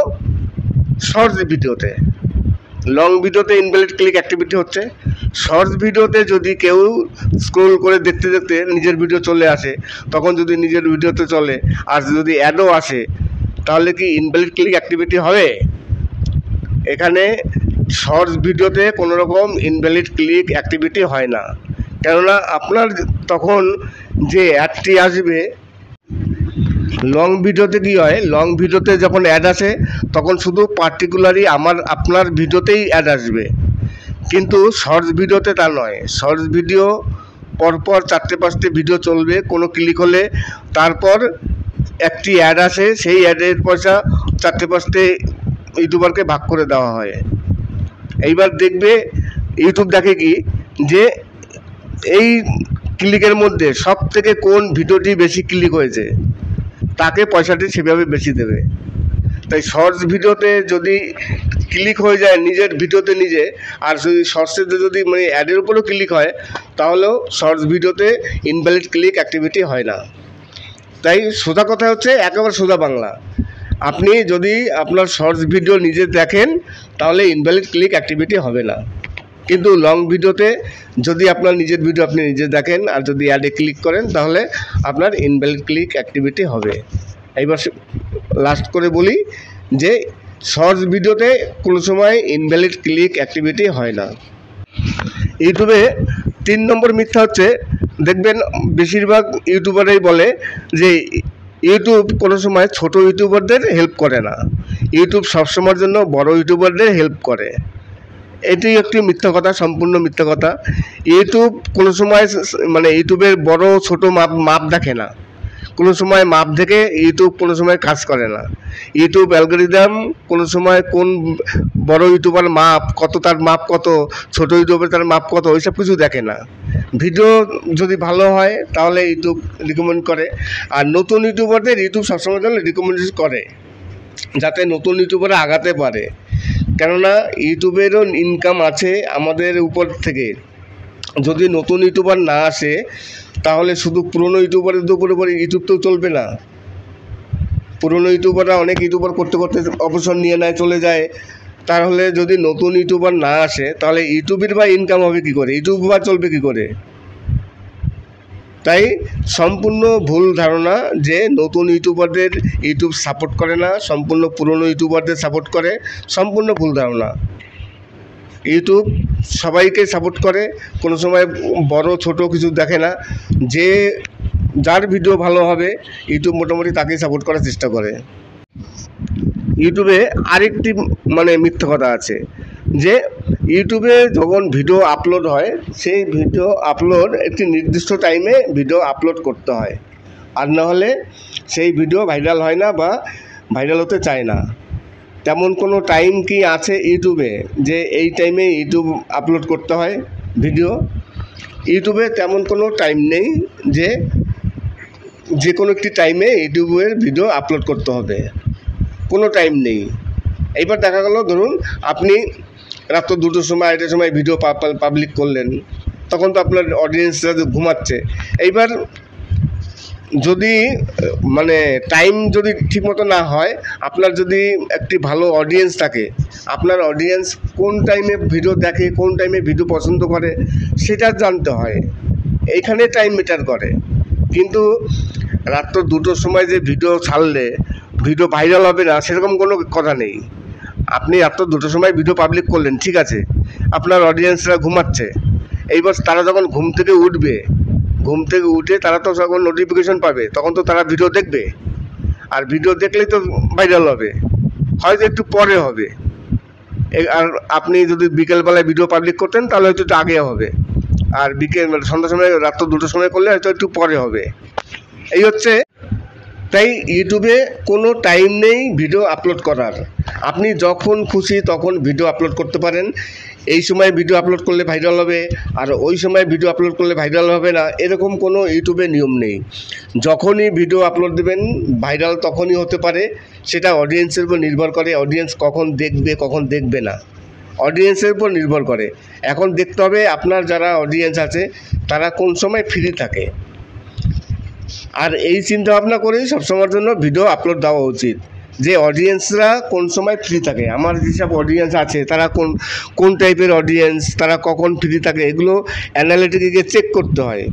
শর্টস ভিডিওতে, লং ভিডিওতে ইনভ্যালিড ক্লিক অ্যাক্টিভিটি হচ্ছে, শর্টস ভিডিওতে যদি কেউ স্ক্রোল করে দেখতে দেখতে নিজের ভিডিও চলে আসে, তখন যদি নিজের ভিডিওতে চলে আর যদি অ্যাডও আসে, তাহলে কি ইনভ্যালিড ক্লিক অ্যাক্টিভিটি হবে? এখানে শর্টস ভিডিওতে কোনো রকম ইনভ্যালিড ক্লিক অ্যাক্টিভিটি হয় না, কেননা আপনার তখন যে অ্যাডটি আসবে, লং ভিডিওতে কী হয়, লং ভিডিওতে যখন অ্যাড আসে তখন শুধু পার্টিকুলারই আপনার ভিডিওতেই অ্যাড আসবে, কিন্তু শর্টস ভিডিওতে তা নয়। শর্টস ভিডিও পরপর 4-5টে ভিডিও চলবে, কোনো ক্লিক হলে তারপর একটি অ্যাড আসে, সেই অ্যাডের পয়সা 4-5টে ইউটিউবারকে ভাগ করে দেওয়া হয়। এইবার দেখবে ইউটিউব দেখে কি, যে এই ক্লিকের মধ্যে সব থেকে কোন ভিডিওটি বেশি ক্লিক হয়েছে, তাকে পয়সাটি সেভাবে বেশি দেবে। তাই শর্টস ভিডিওতে যদি ক্লিক হয়ে যায় নিজের ভিডিওতে নিজে, আর যদি শর্টসেতে যদি মানে অ্যাডের উপরেও ক্লিক হয়, তাহলেও শর্টস ভিডিওতে ইনভ্যালিড ক্লিক অ্যাক্টিভিটি হয় না। তাই সোজা কথা হচ্ছে, একেবারে সোজা বাংলা, আপনি যদি আপনার শর্টস ভিডিও নিজে দেখেন তাহলে ইনভ্যালিড ক্লিক অ্যাক্টিভিটি হবে না, কিন্তু লং ভিডিওতে যদি আপনার নিজের ভিডিও আপনি নিজে দেখেন আর যদি অ্যাডে ক্লিক করেন, তাহলে আপনার ইনভ্যালিড ক্লিক অ্যাক্টিভিটি হবে। এইবার লাস্ট করে বলি যে শর্টস ভিডিওতে কোনো সময় ইনভ্যালিড ক্লিক অ্যাক্টিভিটি হয় না। ইউটিউবে 3 নম্বর মিথ্যা হচ্ছে, দেখবেন বেশিরভাগ ইউটিউবারই বলে যে ইউটিউব কোনো সময় ছোট ইউটিউবারদের হেল্প করে না, ইউটিউব সবসময়ের জন্য বড় ইউটিউবারদের হেল্প করে। এটি একটি মিথ্যা কথা, সম্পূর্ণ মিথ্যা কথা। ইউটিউব কোনো সময় মানে ইউটিউবের বড় ছোট মাপ দেখে না, কোনো সময় মাপ দেখে ইউটিউব কোনো সময় কাজ করে না। ইউটিউব অ্যালগরিদম কোনো সময় কোন বড় ইউটিউবার মাপ কত, তার মাপ কত, ছোট ইউটিউবের তার মাপ কত, ওইসব কিছু দেখে না। ভিডিও যদি ভালো হয় তাহলে ইউটিউব রিকমেন্ড করে, আর নতুন ইউটিউবারদের ইউটিউব সবসময় জন্য রিকমেন্ডেশন করে যাতে নতুন ইউটিউবাররা আগাতে পারে, কেননা ইউটিউবেরও ইনকাম আছে আমাদের উপর থেকে। যদি নতুন ইউটিউবার না আসে তাহলে শুধু পুরনো ইউটিউবারের উপরে ইউটিউব তো চলবে না। পুরনো ইউটিউবাররা অনেক ইউটিউবার করতে করতে অবসর নিয়ে নেয়, চলে যায়। তাহলে যদি নতুন ইউটিউবার না আসে তাহলে ইউটিউবের বা ইনকাম হবে কী করে, ইউটিউব বা চলবে কী করে? তাই সম্পূর্ণ ভুল ধারণা যে নতুন ইউটিউবারদের ইউটিউব সাপোর্ট করে না, সম্পূর্ণ পুরনো ইউটিউবারদের সাপোর্ট করে, সম্পূর্ণ ভুল ধারণা। ইউটিউব সবাইকে সাপোর্ট করে, কোনো সময় বড় ছোট কিছু দেখে না। যে যার ভিডিও ভালো হবে ইউটিউব মোটামুটি তাকেই সাপোর্ট করার চেষ্টা করে। ইউটিউবে আরেকটি মিথ্যা কথা আছে যে ইউটিউবে যখন ভিডিও আপলোড হয় সেই ভিডিও আপলোড একটি নির্দিষ্ট টাইমে ভিডিও আপলোড করতে হয়, আর না হলে সেই ভিডিও ভাইরাল হয় না বা ভাইরাল হতে চায় না। তেমন কোনো টাইম কি আছে ইউটিউবে যে এই টাইমে ইউটিউব আপলোড করতে হয় ভিডিও? ইউটিউবে তেমন কোনো টাইম নেই যে কোনো একটি টাইমে ইউটিউবের ভিডিও আপলোড করতে হবে, কোনো টাইম নেই। এইবার দেখা গেল ধরুন আপনি রাত 2টোর সময় 2টার সময় ভিডিও পাবলিক করলেন, তখন তো আপনার অডিয়েন্সরা ঘুমাচ্ছে। এইবার যদি টাইম যদি ঠিকমতো না হয়, আপনার যদি একটি ভালো অডিয়েন্স থাকে, আপনার অডিয়েন্স কোন টাইমে ভিডিও দেখে, কোন টাইমে ভিডিও পছন্দ করে সেটা জানতে হয়। এইখানে টাইম ম্যাটার করে। কিন্তু রাত 2টোর সময় যে ভিডিও ছাড়লে ভিডিও ভাইরাল হবে না সেরকম কোনো কথা নেই। আপনি রাত 2টোর সময় ভিডিও পাবলিক করলেন, ঠিক আছে, আপনার অডিয়েন্সরা ঘুমাচ্ছে। এইবার তারা যখন ঘুম থেকে উঠে তারা তো যখন নোটিফিকেশন পাবে তখন তো তারা ভিডিও দেখবে, আর ভিডিও দেখলেই তো ভাইরাল হবে, হয়তো একটু পরে হবে। আর আপনি যদি বিকেলবেলায় ভিডিও পাবলিক করতেন তাহলে হয়তো একটু আগে হবে, আর সন্ধ্যার সময় রাত 2টোর সময় করলে হয়তো একটু পরে হবে। এই হচ্ছে। তাই ইউটিউবে কোনো টাইম নেই ভিডিও আপলোড করার। আপনি যখন খুশি তখন ভিডিও আপলোড করতে পারেন। এই সময় ভিডিও আপলোড করলে ভাইরাল হবে আর ওই সময় ভিডিও আপলোড করলে ভাইরাল হবে না, এরকম কোনো ইউটিউবে নিয়ম নেই। যখনই ভিডিও আপলোড দেবেন ভাইরাল তখনই হতে পারে। সেটা অডিয়েন্সের উপর নির্ভর করে, অডিয়েন্স কখন দেখবে কখন দেখবে না, অডিয়েন্সের উপর নির্ভর করে। এখন দেখতে হবে আপনার যারা অডিয়েন্স আছে তারা কোন সময় ফ্রি থাকে, আর এই চিন্তা ভাবনা করেই সবসময়ের জন্য ভিডিও আপলোড দেওয়া উচিত যে অডিয়েন্সরা কোন সময় ফ্রি থাকে। আমার যেসব অডিয়েন্স আছে তারা কোন টাইপের অডিয়েন্স, তারা কখন ফ্রি থাকে, এগুলো অ্যানালিটিকে গিয়ে চেক করতে হয়।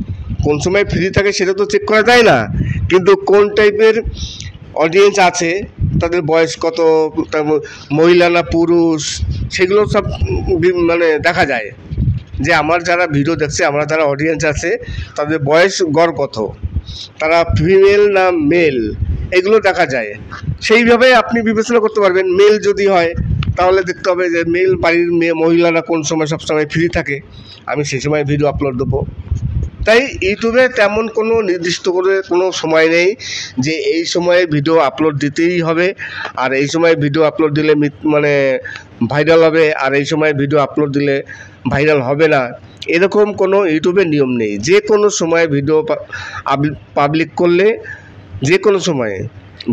কোন সময় ফ্রি থাকে সেটা তো চেক করা যায় না, কিন্তু কোন টাইপের অডিয়েন্স আছে, তাদের বয়স কত, মহিলা না পুরুষ, সেগুলো সব দেখা যায় যে আমার যারা ভিডিও দেখছে, আমার যারা অডিয়েন্স আছে তাদের বয়স গড় কত, তারা ফিমেল না মেল, এগুলো দেখা যায়। সেইভাবে আপনি বিবেচনা করতে পারবেন। মেল যদি হয় তাহলে দেখতে হবে যে মেল বাড়ির মহিলারা কোন সময় সবসময় ফ্রি থাকে, আমি সেই সময় ভিডিও আপলোড দেবো। তাই ইউটিউবে তেমন কোনো নির্দিষ্ট করে কোনো সময় নেই যে এই সময়ে ভিডিও আপলোড দিতেই হবে, আর এই সময় ভিডিও আপলোড দিলে ভাইরাল হবে, আর এই সময় ভিডিও আপলোড দিলে ভাইরাল হবে না, এরকম কোনো ইউটিউবের নিয়ম নেই। যে কোনো সময় ভিডিও পাবলিক করলে, যে কোনো সময়ে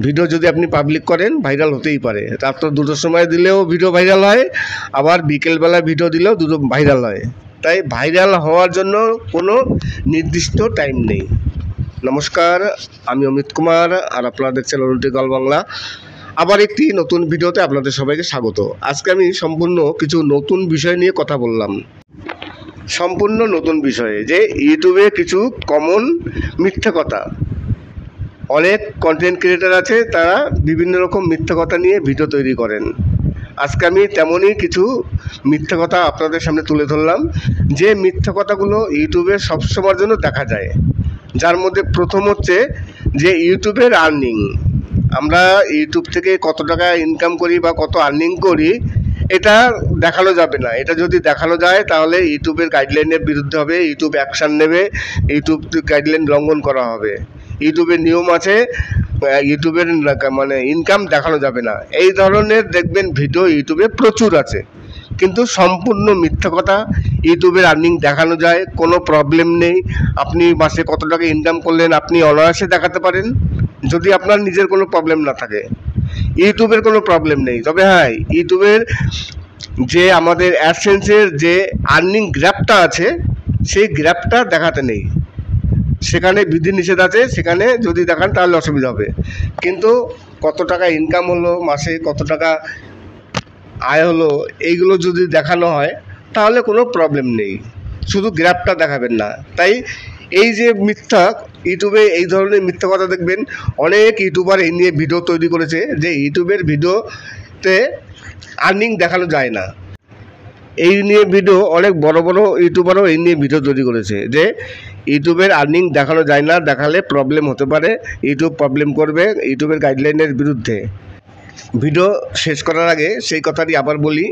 ভিডিও যদি আপনি পাবলিক করেন ভাইরাল হতেই পারে। রাত 2টোর সময় দিলেও ভিডিও ভাইরাল হয়, আবার বিকেলবেলা ভিডিও দিলেও দুটো ভাইরাল হয়। তাই ভাইরাল হওয়ার জন্য কোনো নির্দিষ্ট টাইম নেই। নমস্কার, আমি অমিত কুমার, আর আপনারা দেখছেন অরুণটি গল বাংলা। আবার একটি নতুন ভিডিওতে আপনাদের সবাইকে স্বাগত। আজকে আমি সম্পূর্ণ কিছু নতুন বিষয় নিয়ে কথা বললাম, সম্পূর্ণ নতুন বিষয়ে, যে ইউটিউবে কিছু কমন মিথ্যা কথা। অনেক কন্টেন্ট ক্রিয়েটার আছে, তারা বিভিন্ন রকম মিথ্যা কথা নিয়ে ভিডিও তৈরি করেন। আজকে আমি তেমনই কিছু মিথ্যা কথা আপনাদের সামনে তুলে ধরলাম, যে মিথ্যা কথাগুলো ইউটিউবে সবসময়ের জন্য দেখা যায়। যার মধ্যে প্রথম হচ্ছে যে ইউটিউবের আর্নিং। আমরা ইউটিউব থেকে কত টাকা ইনকাম করি বা কত আর্নিং করি এটা দেখানো যাবে না। এটা যদি দেখানো যায় তাহলে ইউটিউবের গাইডলাইনের বিরুদ্ধে হবে, ইউটিউব অ্যাকশান নেবে, ইউটিউব গাইডলাইন লঙ্ঘন করা হবে। ইউটিউবের নিয়ম আছে, ইউটিউবের ইনকাম দেখানো যাবে না। এই ধরনের দেখবেন ভিডিও ইউটিউবে প্রচুর আছে, কিন্তু সম্পূর্ণ মিথ্যা কথা। ইউটিউবের আর্নিং দেখানো যায়, কোনো প্রবলেম নেই। আপনি মাসে কত টাকা ইনকাম করলেন আপনি অনায়াসে দেখাতে পারেন, যদি আপনার নিজের কোনো প্রবলেম না থাকে। ইউটিউবের কোনো প্রবলেম নেই। তবে হ্যাঁ, ইউটিউবের যে আমাদের অ্যাডসেন্সের যে আর্নিং গ্রাফটা আছে সেই গ্রাফটা দেখাতে নেই, সেখানে বিধিনিষেধ আছে। সেখানে যদি দেখান তাহলে অসুবিধা হবে, কিন্তু কত টাকা ইনকাম হলো, মাসে কত টাকা আয় হলো, এইগুলো যদি দেখানো হয় তাহলে কোনো প্রবলেম নেই, শুধু গ্রাফটা দেখাবেন না। তাই এই যে মিথ্যা, ইউটিউবে এই ধরনের মিথ্যা কথা দেখবেন, অনেক ইউটিউবার এই নিয়ে ভিডিও তৈরি করেছে যে ইউটিউবের ভিডিওতে আর্নিং দেখানো যায় না। এই নিয়ে ভিডিও অনেক বড় বড় ইউটিউবারও এই নিয়ে ভিডিও তৈরি করেছে যে ইউটিউবের আর্নিং দেখানো যায় না, দেখালে প্রবলেম হতে পারে, ইউটিউব প্রবলেম করবে, ইউটিউবের গাইডলাইনের বিরুদ্ধে। ভিডিও শেষ করার আগে সেই কথাটি আবার বলি,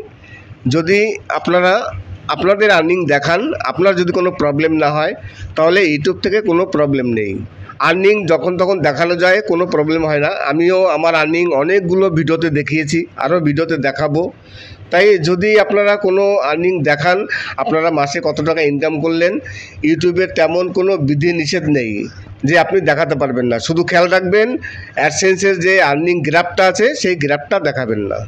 যদি আপনারা আপনাদের আর্নিং দেখান, আপনার যদি কোনো প্রবলেম না হয় তাহলে ইউটিউব থেকে কোনো প্রবলেম নেই। আর্নিং যখন তখন দেখানো যায়, কোনো প্রবলেম হয় না। আমিও আমার আর্নিং অনেকগুলো ভিডিওতে দেখিয়েছি, আরও ভিডিওতে দেখাবো। তাই যদি আপনারা কোনো আর্নিং দেখান, আপনারা মাসে কত টাকা ইনকাম করলেন, ইউটিউবের তেমন কোনো বিধি নিষেধ নেই যে আপনি দেখাতে পারবেন না। শুধু খেয়াল রাখবেন অ্যাডসেন্সের যে আর্নিং গ্রাফটা আছে সেই গ্রাফটা দেখাবেন না।